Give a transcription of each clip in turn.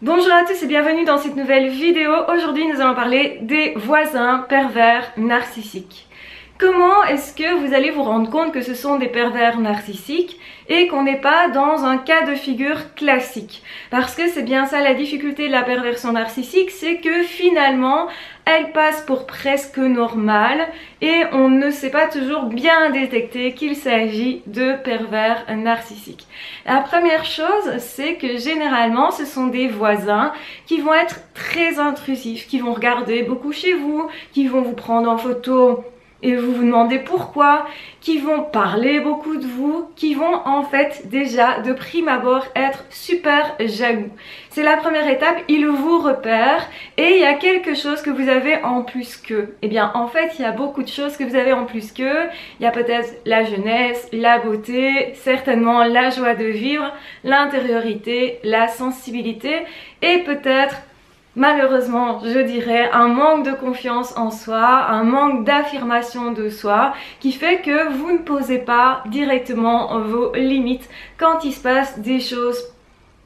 Bonjour à tous et bienvenue dans cette nouvelle vidéo. Aujourd'hui nous allons parler des voisins pervers narcissiques. Comment est-ce que vous allez vous rendre compte que ce sont des pervers narcissiques et qu'on n'est pas dans un cas de figure classique? Parce que c'est bien ça la difficulté de la perversion narcissique, c'est que finalement elle passe pour presque normale et on ne sait pas toujours bien détecter qu'il s'agit de pervers narcissiques. La première chose, c'est que généralement ce sont des voisins qui vont être très intrusifs, qui vont regarder beaucoup chez vous, qui vont vous prendre en photo et vous vous demandez pourquoi, qui vont parler beaucoup de vous, qui vont en fait déjà de prime abord être super jaloux. C'est la première étape, ils vous repèrent et il y a quelque chose que vous avez en plus qu'eux. Eh bien en fait il y a beaucoup de choses que vous avez en plus qu'eux. Il y a peut-être la jeunesse, la beauté, certainement la joie de vivre, l'intériorité, la sensibilité et peut-être malheureusement, je dirais, un manque de confiance en soi, un manque d'affirmation de soi qui fait que vous ne posez pas directement vos limites quand il se passe des choses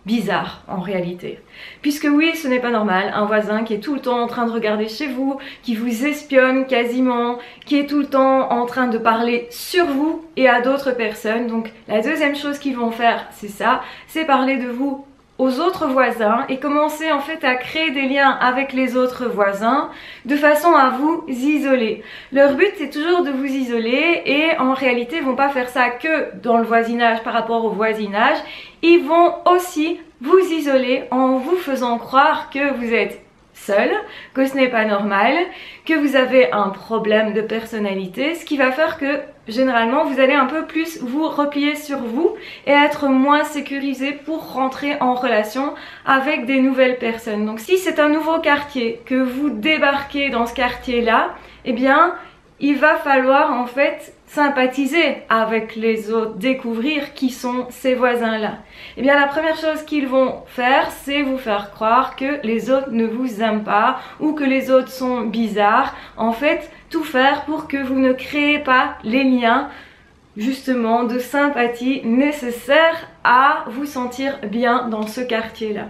bizarres en réalité. Puisque oui, ce n'est pas normal, un voisin qui est tout le temps en train de regarder chez vous, qui vous espionne quasiment, qui est tout le temps en train de parler sur vous et à d'autres personnes. Donc la deuxième chose qu'ils vont faire, c'est ça, c'est parler de vous aux autres voisins et commencer en fait à créer des liens avec les autres voisins de façon à vous isoler. Leur but c'est toujours de vous isoler et en réalité ils vont pas faire ça que dans le voisinage par rapport au voisinage, ils vont aussi vous isoler en vous faisant croire que vous êtes seul, que ce n'est pas normal, que vous avez un problème de personnalité, ce qui va faire que généralement vous allez un peu plus vous replier sur vous et être moins sécurisé pour rentrer en relation avec des nouvelles personnes. Donc si c'est un nouveau quartier, que vous débarquez dans ce quartier-là, eh bien il va falloir en fait sympathiser avec les autres, découvrir qui sont ces voisins-là. Eh bien la première chose qu'ils vont faire, c'est vous faire croire que les autres ne vous aiment pas ou que les autres sont bizarres. En fait, tout faire pour que vous ne créez pas les liens justement de sympathie nécessaires à vous sentir bien dans ce quartier-là.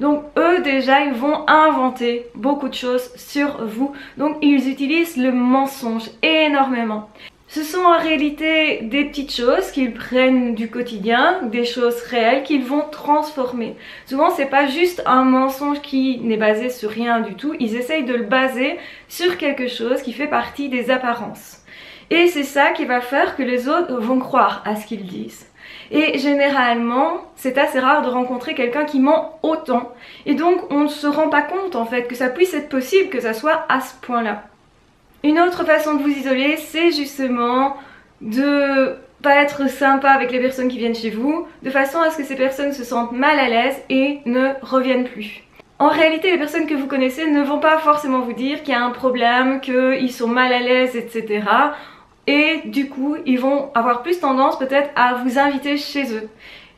Donc eux déjà ils vont inventer beaucoup de choses sur vous, donc ils utilisent le mensonge énormément. Ce sont en réalité des petites choses qu'ils prennent du quotidien, des choses réelles qu'ils vont transformer. Souvent c'est pas juste un mensonge qui n'est basé sur rien du tout, ils essayent de le baser sur quelque chose qui fait partie des apparences. Et c'est ça qui va faire que les autres vont croire à ce qu'ils disent. Et généralement, c'est assez rare de rencontrer quelqu'un qui ment autant. Et donc, on ne se rend pas compte en fait que ça puisse être possible que ça soit à ce point-là. Une autre façon de vous isoler, c'est justement de pas être sympa avec les personnes qui viennent chez vous, de façon à ce que ces personnes se sentent mal à l'aise et ne reviennent plus. En réalité, les personnes que vous connaissez ne vont pas forcément vous dire qu'il y a un problème, qu'ils sont mal à l'aise, etc. Et du coup, ils vont avoir plus tendance peut-être à vous inviter chez eux.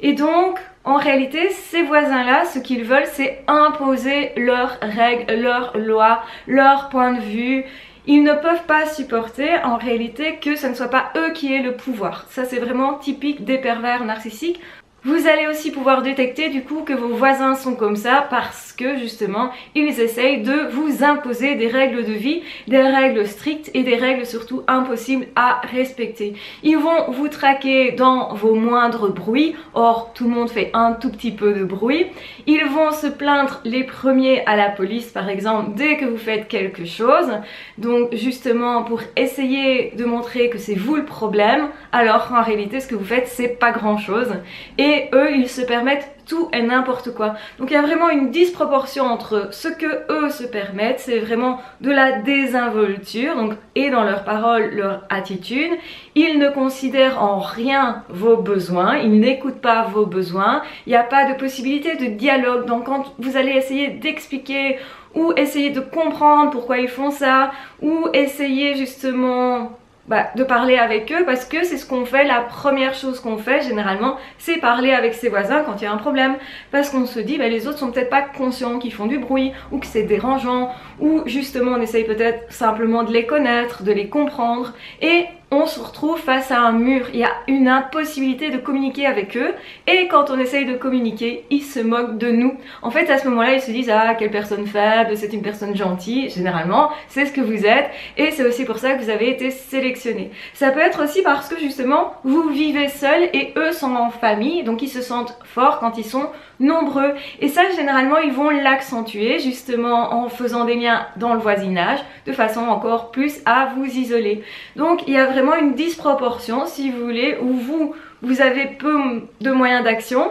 Et donc, en réalité, ces voisins-là, ce qu'ils veulent, c'est imposer leurs règles, leurs lois, leur point de vue. Ils ne peuvent pas supporter en réalité que ce ne soit pas eux qui aient le pouvoir. Ça, c'est vraiment typique des pervers narcissiques. Vous allez aussi pouvoir détecter du coup que vos voisins sont comme ça parce que justement ils essayent de vous imposer des règles de vie, des règles strictes et des règles surtout impossibles à respecter. Ils vont vous traquer dans vos moindres bruits, or tout le monde fait un tout petit peu de bruit. Ils vont se plaindre les premiers à la police par exemple dès que vous faites quelque chose, donc justement pour essayer de montrer que c'est vous le problème alors qu'en réalité ce que vous faites c'est pas grand chose. Et eux, ils se permettent tout et n'importe quoi. Donc il y a vraiment une disproportion entre ce que eux se permettent, c'est vraiment de la désinvolture, donc, et dans leurs paroles, leur attitude. Ils ne considèrent en rien vos besoins, ils n'écoutent pas vos besoins, il n'y a pas de possibilité de dialogue. Donc quand vous allez essayer d'expliquer ou essayer de comprendre pourquoi ils font ça, ou essayer justement de parler avec eux, parce que c'est ce qu'on fait, la première chose qu'on fait généralement c'est parler avec ses voisins quand il y a un problème, parce qu'on se dit les autres sont peut-être pas conscients qu'ils font du bruit ou que c'est dérangeant, ou justement on essaye peut-être simplement de les connaître, de les comprendre, et on se retrouve face à un mur, il y a une impossibilité de communiquer avec eux et quand on essaye de communiquer, ils se moquent de nous. En fait à ce moment-là ils se disent ah quelle personne faible, c'est une personne gentille, généralement c'est ce que vous êtes et c'est aussi pour ça que vous avez été sélectionné. Ça peut être aussi parce que justement vous vivez seul et eux sont en famille donc ils se sentent forts quand ils sont nombreux et ça généralement ils vont l'accentuer justement en faisant des liens dans le voisinage de façon encore plus à vous isoler. Donc il y a vraiment une disproportion si vous voulez où vous avez peu de moyens d'action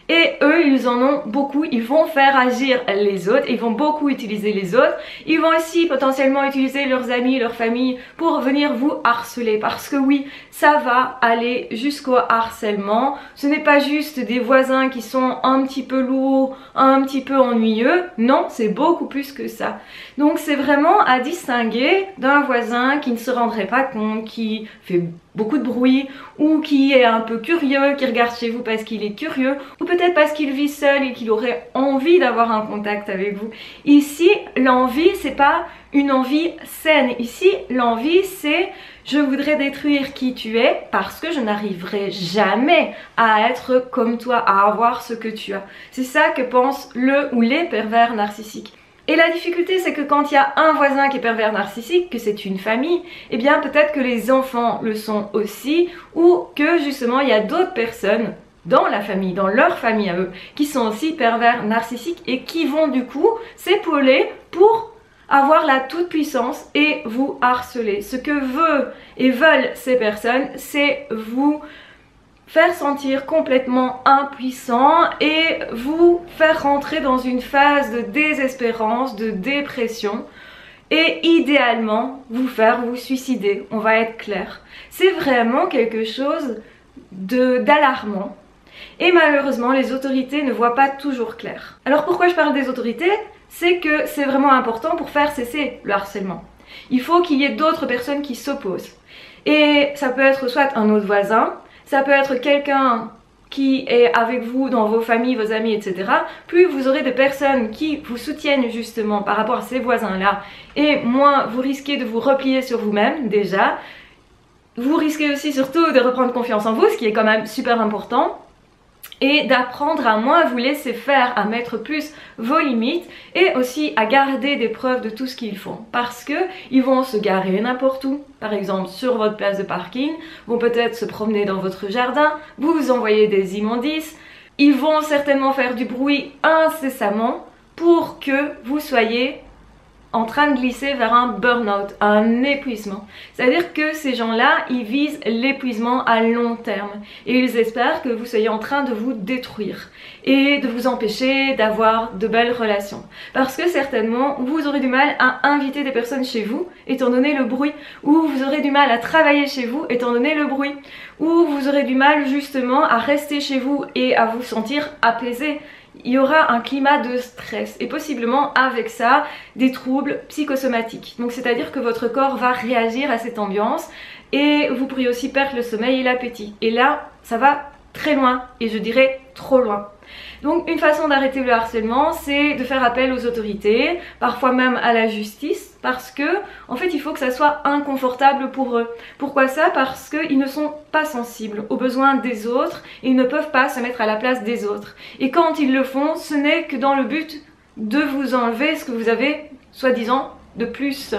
et eux ils en ont beaucoup, ils vont faire agir les autres, ils vont beaucoup utiliser les autres, ils vont aussi potentiellement utiliser leurs amis, leur famille pour venir vous harceler parce que oui ça va aller jusqu'au harcèlement, ce n'est pas juste des voisins qui sont un petit peu lourds, un petit peu ennuyeux, non c'est beaucoup plus que ça. Donc c'est vraiment à distinguer d'un voisin qui ne se rendrait pas compte, qui fait beaucoup de bruit ou qui est un peu curieux, qui regarde chez vous parce qu'il est curieux ou peut-être parce qu'il vit seul et qu'il aurait envie d'avoir un contact avec vous. Ici l'envie c'est pas une envie saine, ici l'envie c'est je voudrais détruire qui tu es parce que je n'arriverai jamais à être comme toi, à avoir ce que tu as. C'est ça que pensent le ou les pervers narcissiques. Et la difficulté c'est que quand il y a un voisin qui est pervers narcissique, que c'est une famille, eh bien peut-être que les enfants le sont aussi ou que justement il y a d'autres personnes dans la famille, dans leur famille à eux, qui sont aussi pervers narcissiques et qui vont du coup s'épauler pour avoir la toute-puissance et vous harceler. Ce que veulent ces personnes, c'est vous faire sentir complètement impuissant et vous faire rentrer dans une phase de désespérance, de dépression et idéalement vous faire vous suicider, on va être clair. C'est vraiment quelque chose d'alarmant et malheureusement les autorités ne voient pas toujours clair. Alors pourquoi je parle des autorités? C'est que c'est vraiment important pour faire cesser le harcèlement. Il faut qu'il y ait d'autres personnes qui s'opposent et ça peut être soit un autre voisin, ça peut être quelqu'un qui est avec vous dans vos familles, vos amis, etc. Plus vous aurez de personnes qui vous soutiennent justement par rapport à ces voisins-là et moins vous risquez de vous replier sur vous-même déjà. Vous risquez aussi surtout de reprendre confiance en vous, ce qui est quand même super important. Et d'apprendre à moins vous laisser faire, à mettre plus vos limites et aussi à garder des preuves de tout ce qu'ils font parce que ils vont se garer n'importe où, par exemple sur votre place de parking, vont peut-être se promener dans votre jardin, vous envoyer des immondices, ils vont certainement faire du bruit incessamment pour que vous soyez en train de glisser vers un burn-out, un épuisement. C'est-à-dire que ces gens-là, ils visent l'épuisement à long terme et ils espèrent que vous soyez en train de vous détruire et de vous empêcher d'avoir de belles relations. Parce que certainement, vous aurez du mal à inviter des personnes chez vous étant donné le bruit, ou vous aurez du mal à travailler chez vous étant donné le bruit, ou vous aurez du mal justement à rester chez vous et à vous sentir apaisé. Il y aura un climat de stress et possiblement avec ça des troubles psychosomatiques. Donc c'est-à-dire que votre corps va réagir à cette ambiance et vous pourriez aussi perdre le sommeil et l'appétit. Et là, ça va très loin et je dirais trop loin. Donc une façon d'arrêter le harcèlement, c'est de faire appel aux autorités, parfois même à la justice, parce que en fait il faut que ça soit inconfortable pour eux. Pourquoi ça? Parce qu'ils ne sont pas sensibles aux besoins des autres, ils ne peuvent pas se mettre à la place des autres. Et quand ils le font, ce n'est que dans le but de vous enlever ce que vous avez soi-disant de plus.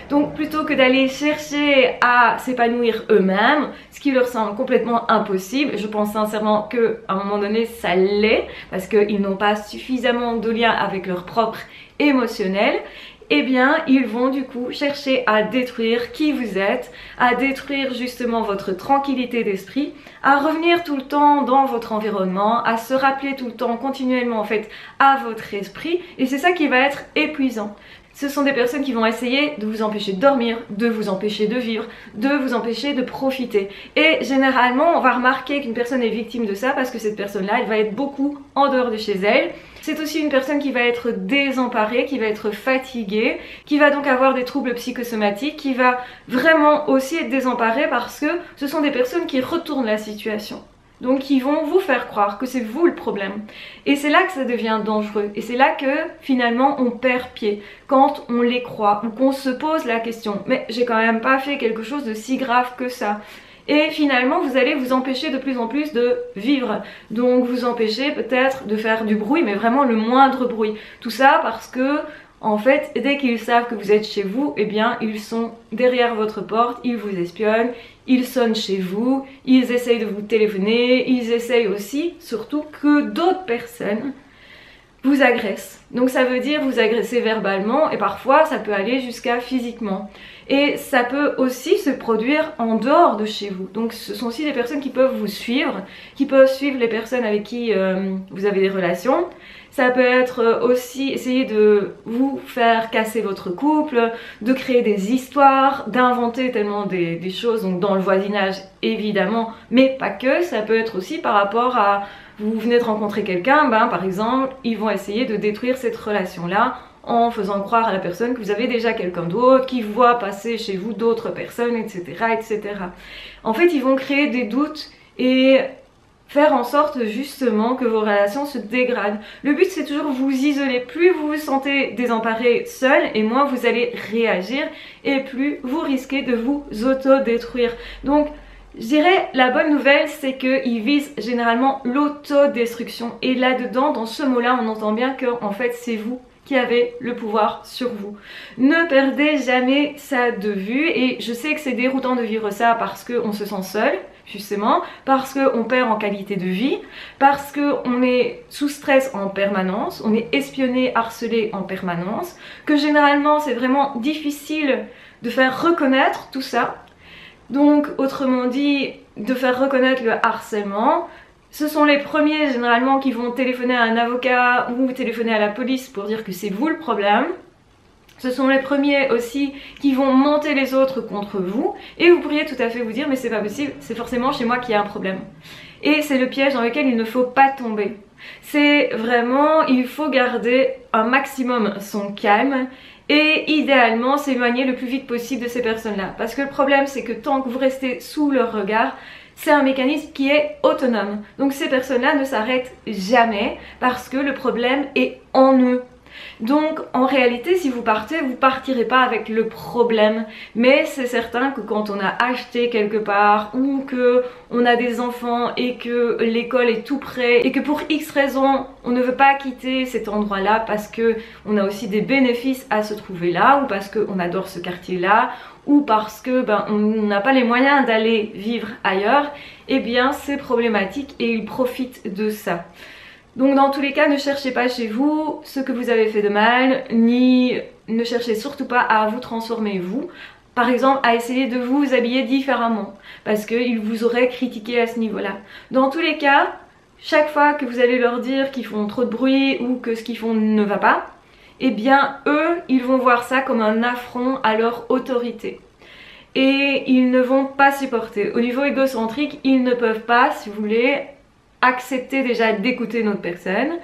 Donc plutôt que d'aller chercher à s'épanouir eux-mêmes, ce qui leur semble complètement impossible, je pense sincèrement qu'à un moment donné ça l'est, parce qu'ils n'ont pas suffisamment de lien avec leur propre émotionnel, eh bien ils vont du coup chercher à détruire qui vous êtes, à détruire justement votre tranquillité d'esprit, à revenir tout le temps dans votre environnement, à se rappeler tout le temps continuellement en fait à votre esprit, et c'est ça qui va être épuisant. Ce sont des personnes qui vont essayer de vous empêcher de dormir, de vous empêcher de vivre, de vous empêcher de profiter. Et généralement, on va remarquer qu'une personne est victime de ça parce que cette personne-là, elle va être beaucoup en dehors de chez elle. C'est aussi une personne qui va être désemparée, qui va être fatiguée, qui va donc avoir des troubles psychosomatiques, qui va vraiment aussi être désemparée parce que ce sont des personnes qui retournent la situation. Donc ils vont vous faire croire que c'est vous le problème. Et c'est là que ça devient dangereux. Et c'est là que finalement on perd pied. Quand on les croit ou qu'on se pose la question. Mais j'ai quand même pas fait quelque chose de si grave que ça. Et finalement vous allez vous empêcher de plus en plus de vivre. Donc vous empêchez peut-être de faire du bruit, mais vraiment le moindre bruit. Tout ça parce que en fait, dès qu'ils savent que vous êtes chez vous, eh bien, ils sont derrière votre porte, ils vous espionnent, ils sonnent chez vous, ils essayent de vous téléphoner, ils essayent aussi, surtout, que d'autres personnes vous agressent. Donc ça veut dire vous agresser verbalement et parfois ça peut aller jusqu'à physiquement. Et ça peut aussi se produire en dehors de chez vous. Donc ce sont aussi des personnes qui peuvent vous suivre, qui peuvent suivre les personnes avec qui vous avez des relations. Ça peut être aussi essayer de vous faire casser votre couple, de créer des histoires, d'inventer tellement des choses, donc dans le voisinage évidemment, mais pas que. Ça peut être aussi par rapport à vous venez de rencontrer quelqu'un, par exemple, ils vont essayer de détruire cette relation-là en faisant croire à la personne que vous avez déjà quelqu'un d'autre, qui voit passer chez vous d'autres personnes, etc., etc. En fait, ils vont créer des doutes et faire en sorte justement que vos relations se dégradent. Le but c'est toujours vous isoler. Plus vous vous sentez désemparé seul et moins vous allez réagir et plus vous risquez de vous auto-détruire. Donc je dirais la bonne nouvelle c'est qu'ils visent généralement l'autodestruction et là-dedans dans ce mot-là on entend bien que en fait c'est vous qui avez le pouvoir sur vous. Ne perdez jamais ça de vue et je sais que c'est déroutant de vivre ça parce qu'on se sent seul justement, parce qu'on perd en qualité de vie, parce qu'on est sous stress en permanence, on est espionné, harcelé en permanence, que généralement c'est vraiment difficile de faire reconnaître tout ça. Donc autrement dit, de faire reconnaître le harcèlement. Ce sont les premiers généralement qui vont téléphoner à un avocat ou téléphoner à la police pour dire que c'est vous le problème. Ce sont les premiers aussi qui vont monter les autres contre vous et vous pourriez tout à fait vous dire mais c'est pas possible, c'est forcément chez moi qu'il y a un problème. Et c'est le piège dans lequel il ne faut pas tomber. C'est vraiment, il faut garder un maximum son calme et idéalement s'éloigner le plus vite possible de ces personnes-là. Parce que le problème c'est que tant que vous restez sous leur regard, c'est un mécanisme qui est autonome. Donc ces personnes-là ne s'arrêtent jamais parce que le problème est en eux. Donc en réalité si vous partez, vous partirez pas avec le problème, mais c'est certain que quand on a acheté quelque part ou que on a des enfants et que l'école est tout près et que pour X raisons on ne veut pas quitter cet endroit là parce que on a aussi des bénéfices à se trouver là ou parce qu'on adore ce quartier là ou parce que on n'a pas les moyens d'aller vivre ailleurs, eh bien c'est problématique et ils profitent de ça. Donc dans tous les cas, ne cherchez pas chez vous ce que vous avez fait de mal, ni ne cherchez surtout pas à vous transformer vous. Par exemple, à essayer de vous habiller différemment, parce qu'ils vous auraient critiqué à ce niveau-là. Dans tous les cas, chaque fois que vous allez leur dire qu'ils font trop de bruit ou que ce qu'ils font ne va pas, eh bien eux, ils vont voir ça comme un affront à leur autorité. Et ils ne vont pas supporter. Au niveau égocentrique, ils ne peuvent pas, si vous voulez, accepter déjà d'écouter notre personne,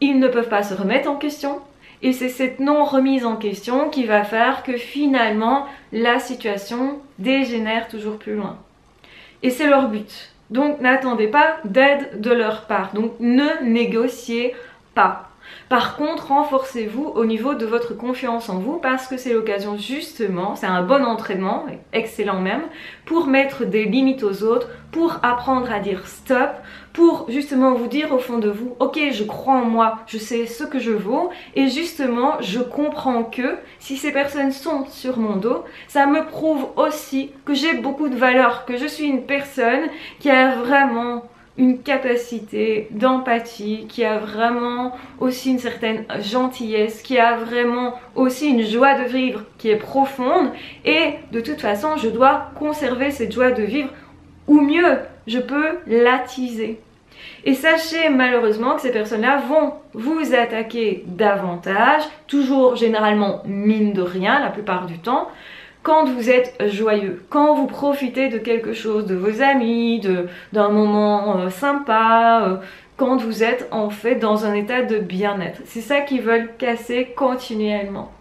ils ne peuvent pas se remettre en question et c'est cette non remise en question qui va faire que finalement la situation dégénère toujours plus loin. Et c'est leur but. Donc n'attendez pas d'aide de leur part, donc ne négociez pas. Par contre, renforcez-vous au niveau de votre confiance en vous parce que c'est l'occasion justement, c'est un bon entraînement, excellent même, pour mettre des limites aux autres, pour apprendre à dire stop, pour justement vous dire au fond de vous, ok, je crois en moi, je sais ce que je vaux et justement je comprends que si ces personnes sont sur mon dos, ça me prouve aussi que j'ai beaucoup de valeur, que je suis une personne qui a vraiment une capacité d'empathie, qui a vraiment aussi une certaine gentillesse, qui a vraiment aussi une joie de vivre qui est profonde et de toute façon je dois conserver cette joie de vivre ou mieux, je peux l'attiser. Et sachez malheureusement que ces personnes-là vont vous attaquer davantage, toujours généralement mine de rien la plupart du temps, quand vous êtes joyeux, quand vous profitez de quelque chose, de vos amis, d'un moment sympa, quand vous êtes en fait dans un état de bien-être. C'est ça qu'ils veulent casser continuellement.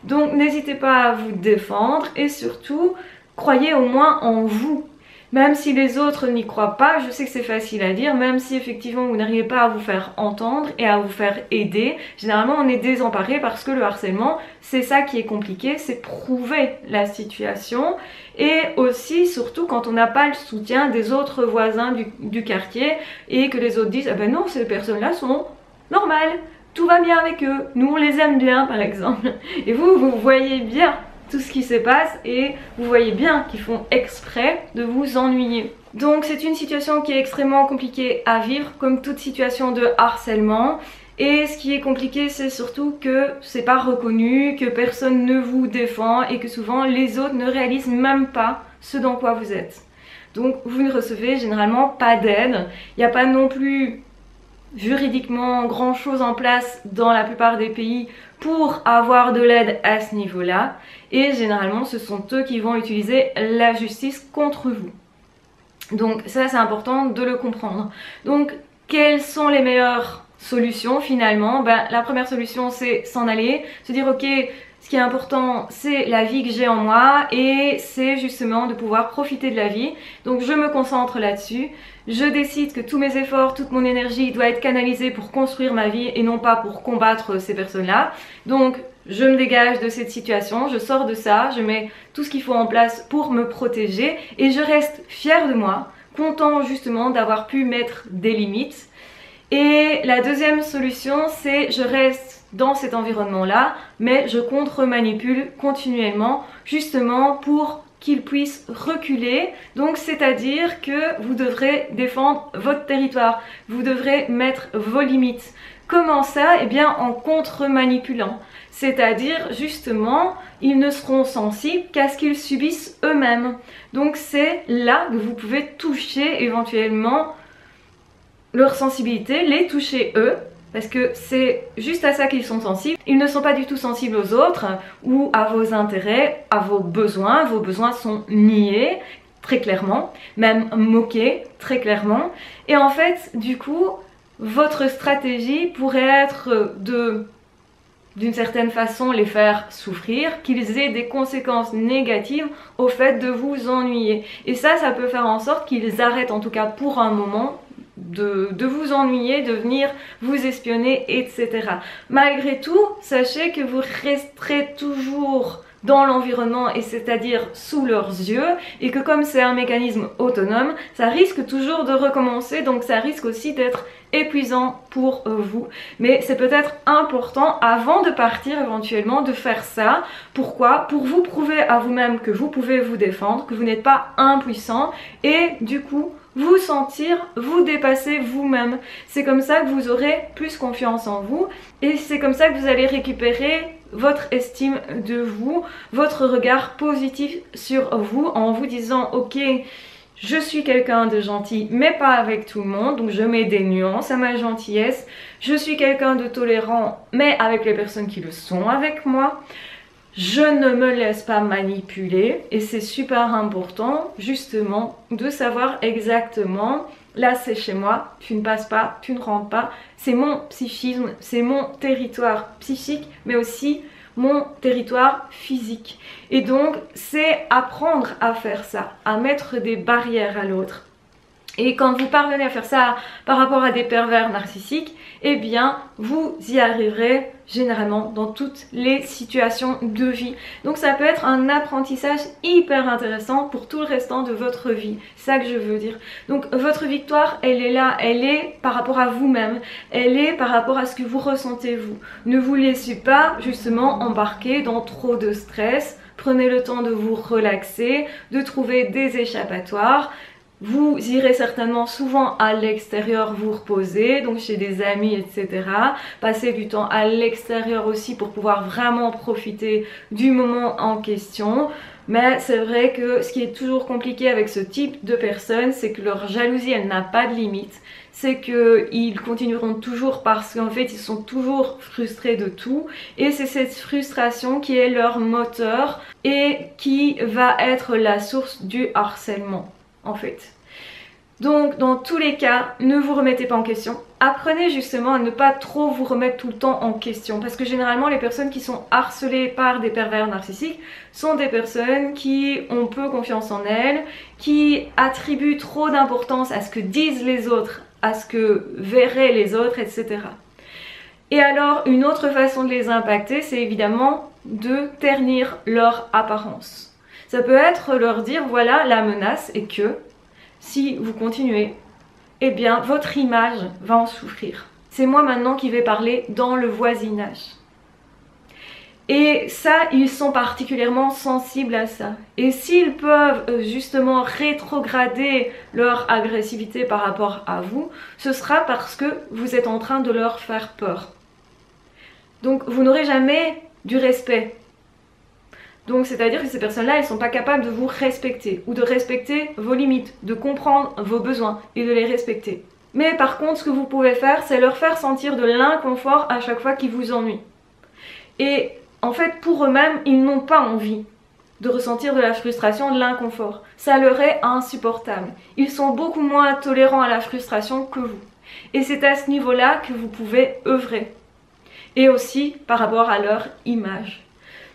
Donc n'hésitez pas à vous défendre et surtout, croyez au moins en vous. même si les autres n'y croient pas. Je sais que c'est facile à dire, même si effectivement vous n'arrivez pas à vous faire entendre et à vous faire aider, généralement on est désemparé parce que le harcèlement, c'est ça qui est compliqué, c'est prouver la situation, et aussi surtout quand on n'a pas le soutien des autres voisins du quartier et que les autres disent ah ben non, ces personnes-là sont normales, tout va bien avec eux, nous on les aime bien par exemple, et vous voyez bien tout ce qui se passe et vous voyez bien qu'ils font exprès de vous ennuyer. Donc c'est une situation qui est extrêmement compliquée à vivre, comme toute situation de harcèlement. Et ce qui est compliqué, c'est surtout que c'est pas reconnu, que personne ne vous défend et que souvent les autres ne réalisent même pas ce dans quoi vous êtes. Donc vous ne recevez généralement pas d'aide. Il n'y a pas non plus juridiquement grand chose en place dans la plupart des pays pour avoir de l'aide à ce niveau-là, et généralement ce sont eux qui vont utiliser la justice contre vous. Donc ça c'est important de le comprendre. Donc quelles sont les meilleures solutions finalement? La première solution c'est s'en aller, se dire ok, ce qui est important c'est la vie que j'ai en moi et c'est justement de pouvoir profiter de la vie. Donc je me concentre là-dessus. Je décide que tous mes efforts, toute mon énergie doit être canalisée pour construire ma vie et non pas pour combattre ces personnes-là. Donc je me dégage de cette situation, je sors de ça, je mets tout ce qu'il faut en place pour me protéger et je reste fière de moi, content justement d'avoir pu mettre des limites. Et la deuxième solution, c'est je reste dans cet environnement-là, mais je contre-manipule continuellement justement pour qu'ils puissent reculer. Donc c'est-à-dire que vous devrez défendre votre territoire, vous devrez mettre vos limites. Comment ça? Eh bien en contre-manipulant. C'est-à-dire justement, ils ne seront sensibles qu'à ce qu'ils subissent eux-mêmes. Donc c'est là que vous pouvez toucher éventuellement leur sensibilité, les toucher eux, parce que c'est juste à ça qu'ils sont sensibles. Ils ne sont pas du tout sensibles aux autres ou à vos intérêts, à vos besoins. Vos besoins sont niés très clairement, même moqués très clairement. Et en fait, du coup, votre stratégie pourrait être d'une certaine façon les faire souffrir, qu'ils aient des conséquences négatives au fait de vous ennuyer. Et ça peut faire en sorte qu'ils arrêtent, en tout cas pour un moment, de vous ennuyer, de venir vous espionner, etc. Malgré tout, sachez que vous resterez toujours dans l'environnement et c'est-à-dire sous leurs yeux, et que comme c'est un mécanisme autonome, ça risque toujours de recommencer, donc ça risque aussi d'être épuisant pour vous. Mais c'est peut-être important avant de partir éventuellement de faire ça. Pourquoi? Pour vous prouver à vous-même que vous pouvez vous défendre, que vous n'êtes pas impuissant et du coup vous sentir vous dépasser vous-même. C'est comme ça que vous aurez plus confiance en vous et c'est comme ça que vous allez récupérer votre estime de vous, votre regard positif sur vous en vous disant ok, je suis quelqu'un de gentil mais pas avec tout le monde, donc je mets des nuances à ma gentillesse. Je suis quelqu'un de tolérant mais avec les personnes qui le sont avec moi. Je ne me laisse pas manipuler et c'est super important justement de savoir exactement là c'est chez moi, tu ne passes pas, tu ne rentres pas, c'est mon psychisme, c'est mon territoire psychique mais aussi mon territoire physique. Et donc c'est apprendre à faire ça, à mettre des barrières à l'autre. Et quand vous parvenez à faire ça par rapport à des pervers narcissiques, eh bien vous y arriverez généralement dans toutes les situations de vie. Donc ça peut être un apprentissage hyper intéressant pour tout le restant de votre vie. C'est ça que je veux dire. Donc votre victoire, elle est là, elle est par rapport à vous-même, elle est par rapport à ce que vous ressentez vous. Ne vous laissez pas justement embarquer dans trop de stress. Prenez le temps de vous relaxer, de trouver des échappatoires. Vous irez certainement souvent à l'extérieur vous reposer, donc chez des amis, etc. Passez du temps à l'extérieur aussi pour pouvoir vraiment profiter du moment en question. Mais c'est vrai que ce qui est toujours compliqué avec ce type de personnes, c'est que leur jalousie, elle n'a pas de limite. C'est qu'ils continueront toujours parce qu'en fait, ils sont toujours frustrés de tout. Et c'est cette frustration qui est leur moteur et qui va être la source du harcèlement. En fait. Donc dans tous les cas, ne vous remettez pas en question. Apprenez justement à ne pas trop vous remettre tout le temps en question. Parce que généralement les personnes qui sont harcelées par des pervers narcissiques sont des personnes qui ont peu confiance en elles, qui attribuent trop d'importance à ce que disent les autres, à ce que verraient les autres, etc. Et alors une autre façon de les impacter, c'est évidemment de ternir leur apparence. Ça peut être leur dire voilà la menace est que si vous continuez, eh bien votre image va en souffrir. C'est moi maintenant qui vais parler dans le voisinage. Et ça, ils sont particulièrement sensibles à ça. Et s'ils peuvent justement rétrograder leur agressivité par rapport à vous, ce sera parce que vous êtes en train de leur faire peur. Donc vous n'aurez jamais du respect. Donc c'est-à-dire que ces personnes-là, elles ne sont pas capables de vous respecter ou de respecter vos limites, de comprendre vos besoins et de les respecter. Mais par contre, ce que vous pouvez faire, c'est leur faire sentir de l'inconfort à chaque fois qu'ils vous ennuient. Et en fait, pour eux-mêmes, ils n'ont pas envie de ressentir de la frustration, de l'inconfort. Ça leur est insupportable. Ils sont beaucoup moins tolérants à la frustration que vous. Et c'est à ce niveau-là que vous pouvez œuvrer. Et aussi par rapport à leur image.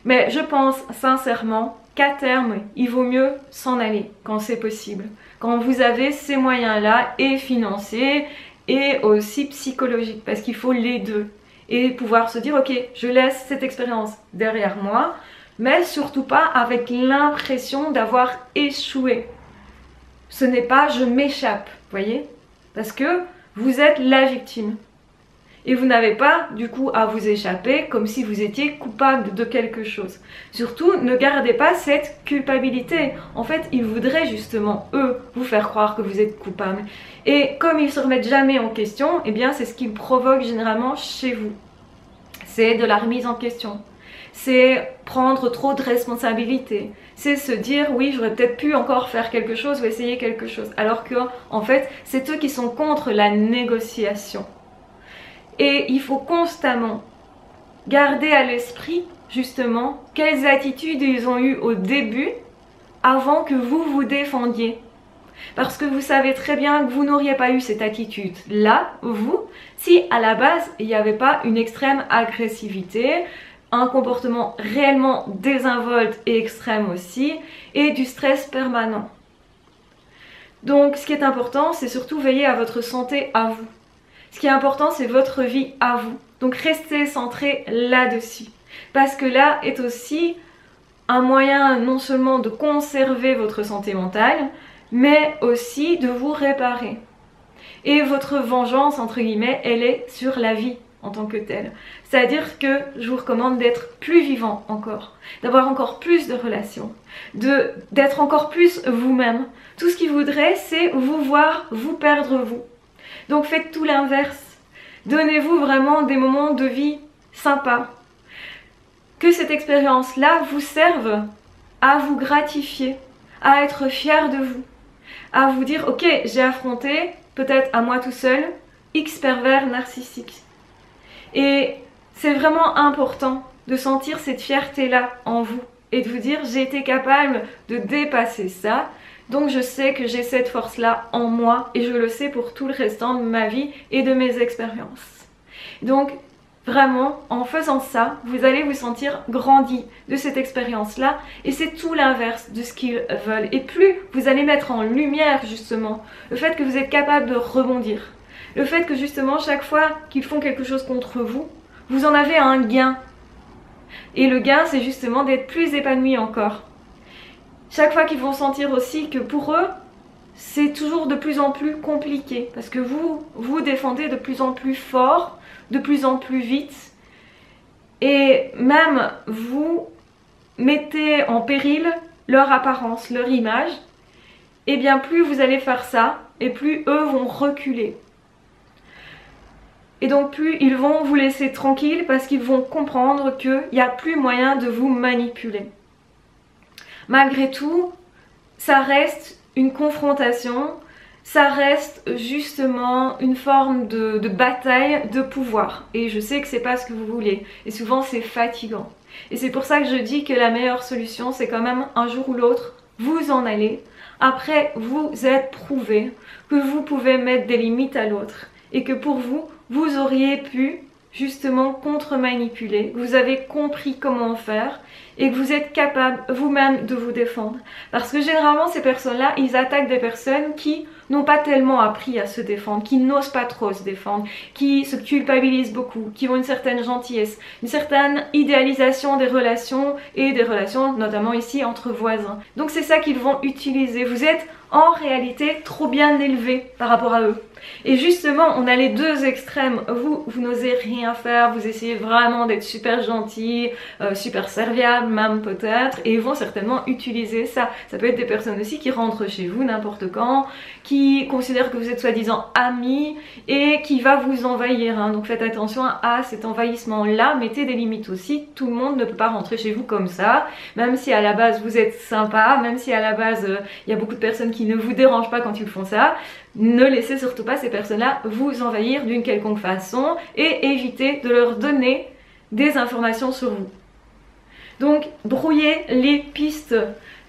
Mais je pense sincèrement qu'à terme, il vaut mieux s'en aller quand c'est possible. Quand vous avez ces moyens-là, et financiers, et aussi psychologiques, parce qu'il faut les deux. Et pouvoir se dire, ok, je laisse cette expérience derrière moi, mais surtout pas avec l'impression d'avoir échoué. Ce n'est pas je m'échappe, voyez? Parce que vous êtes la victime. Et vous n'avez pas du coup à vous échapper comme si vous étiez coupable de quelque chose. Surtout, ne gardez pas cette culpabilité. En fait, ils voudraient justement, eux, vous faire croire que vous êtes coupable. Et comme ils ne se remettent jamais en question, eh bien c'est ce qu'ils provoquent généralement chez vous. C'est de la remise en question. C'est prendre trop de responsabilités. C'est se dire, oui, j'aurais peut-être pu encore faire quelque chose ou essayer quelque chose. Alors que, en fait, c'est eux qui sont contre la négociation. Et il faut constamment garder à l'esprit justement quelles attitudes ils ont eues au début avant que vous vous défendiez. Parce que vous savez très bien que vous n'auriez pas eu cette attitude-là, vous, si à la base il n'y avait pas une extrême agressivité, un comportement réellement désinvolte et extrême aussi, et du stress permanent. Donc ce qui est important, c'est surtout veiller à votre santé à vous. Ce qui est important, c'est votre vie à vous. Donc restez centré là-dessus. Parce que là est aussi un moyen non seulement de conserver votre santé mentale, mais aussi de vous réparer. Et votre vengeance, entre guillemets, elle est sur la vie en tant que telle. C'est-à-dire que je vous recommande d'être plus vivant encore, d'avoir encore plus de relations, d'être encore plus vous-même. Tout ce qu'il voudrait, c'est vous voir, vous perdre vous. Donc faites tout l'inverse. Donnez-vous vraiment des moments de vie sympas. Que cette expérience-là vous serve à vous gratifier, à être fier de vous, à vous dire ok, j'ai affronté, peut-être à moi tout seul, X pervers narcissique. Et c'est vraiment important de sentir cette fierté-là en vous et de vous dire j'ai été capable de dépasser ça. Donc je sais que j'ai cette force-là en moi et je le sais pour tout le restant de ma vie et de mes expériences. Donc vraiment, en faisant ça, vous allez vous sentir grandi de cette expérience-là et c'est tout l'inverse de ce qu'ils veulent. Et plus vous allez mettre en lumière justement le fait que vous êtes capable de rebondir, le fait que justement chaque fois qu'ils font quelque chose contre vous, vous en avez un gain. Et le gain, c'est justement d'être plus épanoui encore. Chaque fois qu'ils vont sentir aussi que pour eux, c'est toujours de plus en plus compliqué. Parce que vous vous défendez de plus en plus fort, de plus en plus vite. Et même vous mettez en péril leur apparence, leur image. Et bien plus vous allez faire ça, et plus eux vont reculer. Et donc plus ils vont vous laisser tranquille parce qu'ils vont comprendre qu'il n'y a plus moyen de vous manipuler. Malgré tout, ça reste une confrontation, ça reste justement une forme de bataille de pouvoir. Et je sais que c'est pas ce que vous voulez. Et souvent c'est fatigant. Et c'est pour ça que je dis que la meilleure solution, c'est quand même un jour ou l'autre, vous en allez. après vous êtes prouvé que vous pouvez mettre des limites à l'autre et que pour vous, vous auriez pu justement contre-manipuler, vous avez compris comment faire et que vous êtes capable vous-même de vous défendre. Parce que généralement ces personnes-là, ils attaquent des personnes qui n'ont pas tellement appris à se défendre, qui n'osent pas trop se défendre, qui se culpabilisent beaucoup, qui ont une certaine gentillesse, une certaine idéalisation des relations et des relations notamment ici entre voisins. Donc c'est ça qu'ils vont utiliser. Vous êtes en réalité trop bien élevé par rapport à eux. Et justement, on a les deux extrêmes. Vous n'osez rien faire, vous essayez vraiment d'être super gentil, super serviable même peut-être, et ils vont certainement utiliser ça. Ça peut être des personnes aussi qui rentrent chez vous n'importe quand, qui considèrent que vous êtes soi-disant amis et qui va vous envahir. Hein. Donc faites attention à cet envahissement-là, mettez des limites aussi. Tout le monde ne peut pas rentrer chez vous comme ça, même si à la base vous êtes sympa, même si à la base il y a beaucoup de personnes qui ne vous dérangent pas quand ils font ça. Ne laissez surtout pas ces personnes-là vous envahir d'une quelconque façon et évitez de leur donner des informations sur vous. Donc brouillez les pistes,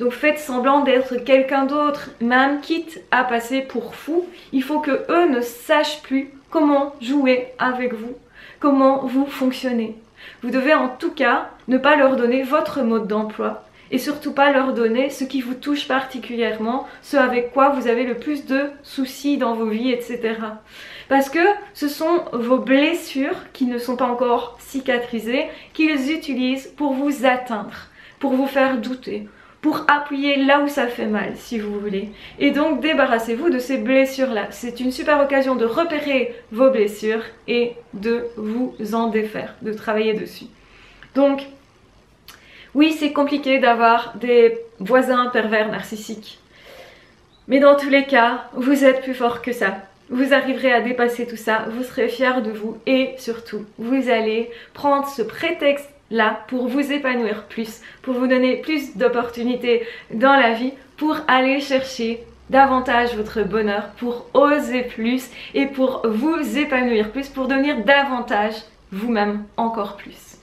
donc faites semblant d'être quelqu'un d'autre, même quitte à passer pour fou. Il faut que eux ne sachent plus comment jouer avec vous, comment vous fonctionnez. Vous devez en tout cas ne pas leur donner votre mode d'emploi. Et surtout pas leur donner ce qui vous touche particulièrement, ce avec quoi vous avez le plus de soucis dans vos vies, etc. Parce que ce sont vos blessures qui ne sont pas encore cicatrisées qu'ils utilisent pour vous atteindre, pour vous faire douter, pour appuyer là où ça fait mal, si vous voulez. Et donc débarrassez-vous de ces blessures-là. C'est une super occasion de repérer vos blessures et de vous en défaire, de travailler dessus. Donc, oui, c'est compliqué d'avoir des voisins pervers narcissiques. Mais dans tous les cas, vous êtes plus fort que ça. Vous arriverez à dépasser tout ça, vous serez fiers de vous et surtout, vous allez prendre ce prétexte-là pour vous épanouir plus, pour vous donner plus d'opportunités dans la vie, pour aller chercher davantage votre bonheur, pour oser plus et pour vous épanouir plus, pour devenir davantage vous-même encore plus.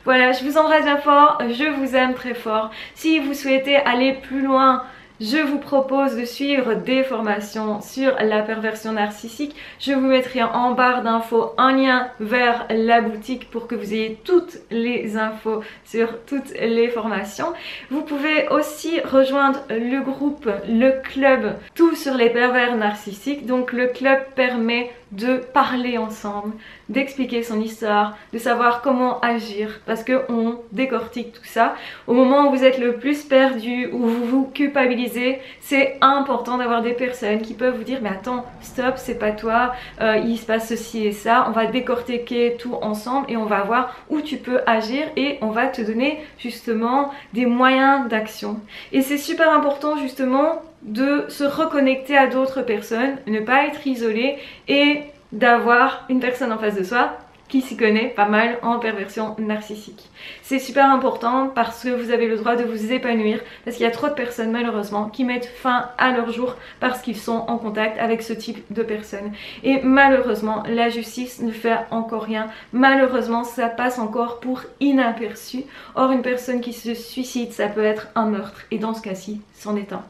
Voilà, je vous embrasse bien fort, je vous aime très fort. Si vous souhaitez aller plus loin, je vous propose de suivre des formations sur la perversion narcissique. Je vous mettrai en barre d'infos un lien vers la boutique pour que vous ayez toutes les infos sur toutes les formations. Vous pouvez aussi rejoindre le groupe, le club, tout sur les pervers narcissiques. Donc le club permet de parler ensemble, d'expliquer son histoire, de savoir comment agir parce qu'on décortique tout ça. Au moment où vous êtes le plus perdu, où vous vous culpabilisez, c'est important d'avoir des personnes qui peuvent vous dire mais attends, stop, c'est pas toi, il se passe ceci et ça, on va décortiquer tout ensemble et on va voir où tu peux agir et on va te donner justement des moyens d'action. Et c'est super important justement de se reconnecter à d'autres personnes, ne pas être isolé et d'avoir une personne en face de soi qui s'y connaît pas mal en perversion narcissique. C'est super important parce que vous avez le droit de vous épanouir, parce qu'il y a trop de personnes malheureusement qui mettent fin à leur jour parce qu'ils sont en contact avec ce type de personnes. Et malheureusement, la justice ne fait encore rien. Malheureusement, ça passe encore pour inaperçu. Or, une personne qui se suicide, ça peut être un meurtre. Et dans ce cas-ci, c'en est un.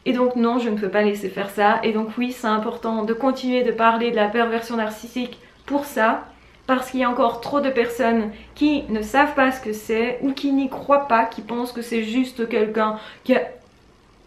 Et donc non, je ne peux pas laisser faire ça. Et donc oui, c'est important de continuer de parler de la perversion narcissique pour ça. Parce qu'il y a encore trop de personnes qui ne savent pas ce que c'est ou qui n'y croient pas, qui pensent que c'est juste quelqu'un qui est,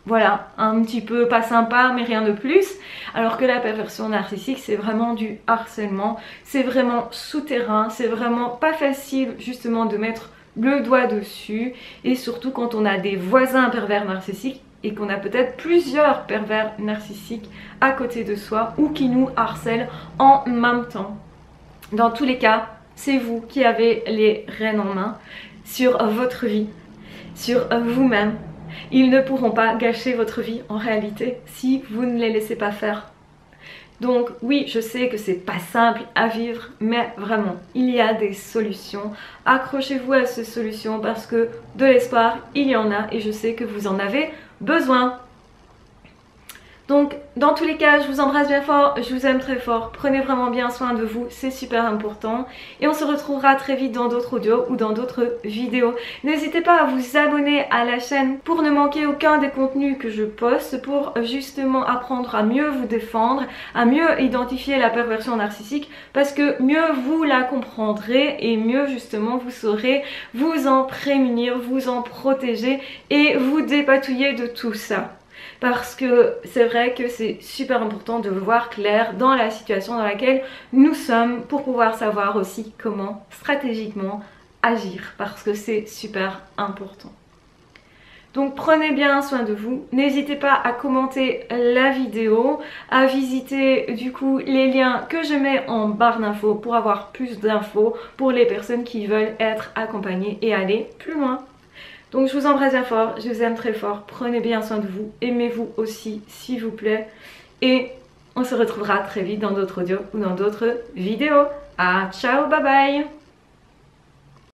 voilà, un petit peu pas sympa mais rien de plus. Alors que la perversion narcissique, c'est vraiment du harcèlement, c'est vraiment souterrain, c'est vraiment pas facile justement de mettre le doigt dessus. Et surtout quand on a des voisins pervers narcissiques, et qu'on a peut-être plusieurs pervers narcissiques à côté de soi ou qui nous harcèlent en même temps. Dans tous les cas, c'est vous qui avez les rênes en main sur votre vie, sur vous-même. Ils ne pourront pas gâcher votre vie en réalité si vous ne les laissez pas faire. Donc oui, je sais que c'est pas simple à vivre, mais vraiment, il y a des solutions. Accrochez-vous à ces solutions parce que de l'espoir, il y en a et je sais que vous en avez besoin. Donc dans tous les cas, je vous embrasse bien fort, je vous aime très fort, prenez vraiment bien soin de vous, c'est super important. Et on se retrouvera très vite dans d'autres audios ou dans d'autres vidéos. N'hésitez pas à vous abonner à la chaîne pour ne manquer aucun des contenus que je poste, pour justement apprendre à mieux vous défendre, à mieux identifier la perversion narcissique, parce que mieux vous la comprendrez et mieux justement vous saurez vous en prémunir, vous en protéger et vous dépatouiller de tout ça. Parce que c'est vrai que c'est super important de voir clair dans la situation dans laquelle nous sommes pour pouvoir savoir aussi comment stratégiquement agir, parce que c'est super important. Donc prenez bien soin de vous, n'hésitez pas à commenter la vidéo, à visiter du coup les liens que je mets en barre d'infos pour avoir plus d'infos pour les personnes qui veulent être accompagnées et aller plus loin. Donc je vous embrasse bien fort, je vous aime très fort, prenez bien soin de vous, aimez-vous aussi s'il vous plaît. Et on se retrouvera très vite dans d'autres audios ou dans d'autres vidéos. Ah, ciao, bye bye!